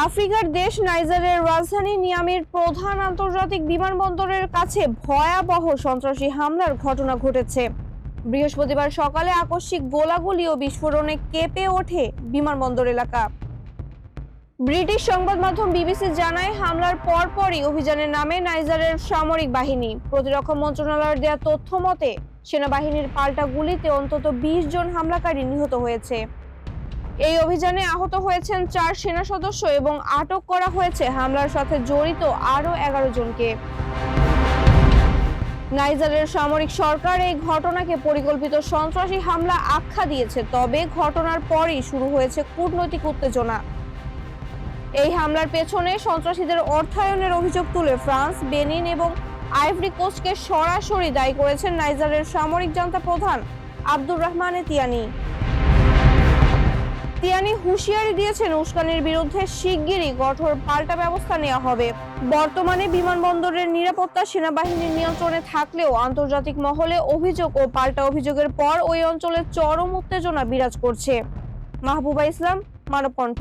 আফ্রিকার দেশ নাইজারের রাজধানী নিয়ামির প্রধান আন্তর্জাতিক বিমানবন্দরের কাছে ভয়াবহ সন্ত্রাসী হামলার ঘটনা ঘটেছে। বৃহস্পতিবার সকালে আকস্মিক গোলাগুলি ও বিস্ফোরণে কেঁপে ওঠে বিমানবন্দর এলাকা। ব্রিটিশ সংবাদ মাধ্যম বিবিসি জানায়, হামলার পরপরই অভিযানে নামে নাইজারের সামরিক বাহিনী। প্রতিরক্ষা মন্ত্রণালয়ের দেওয়া তথ্য মতে সেনাবাহিনীর পাল্টা গুলিতে অন্তত 20 জন হামলাকারী নিহত হয়েছে। এই অভিযানে আহত হয়েছেন 4 সেনা সদস্য এবং আটক করা হয়েছে হামলার সাথে জড়িত আরও 11 জনকে। নাইজারের সামরিক সরকার এই ঘটনাকে পরিকল্পিত সন্ত্রাসী হামলা আখ্যা দিয়েছে, তবে ঘটনার পরই শুরু হয়েছে কূটনৈতিক উত্তেজনা। এই হামলার পেছনে সন্ত্রাসীদের অর্থায়নের অভিযোগ তুলে ফ্রান্স, বেনিন এবং আইভরি কোস্টকে সরাসরি দায়ী করেছেন নাইজারের সামরিক জান্তা প্রধান আব্দুর রহমানে তিয়ানি। তিয়ানি হুঁশিয়ারি দিয়েছেন, উস্কানির বিরুদ্ধে শিগগিরই কঠোর পাল্টা ব্যবস্থা নেওয়া হবে। বর্তমানে বিমানবন্দরের নিরাপত্তা সেনাবাহিনীর নিয়ন্ত্রণে থাকলেও আন্তর্জাতিক মহলে অভিযোগ ও পাল্টা অভিযোগের পর ওই অঞ্চলে চরম উত্তেজনা বিরাজ করছে। মাহবুবা ইসলাম, মানবকণ্ঠ।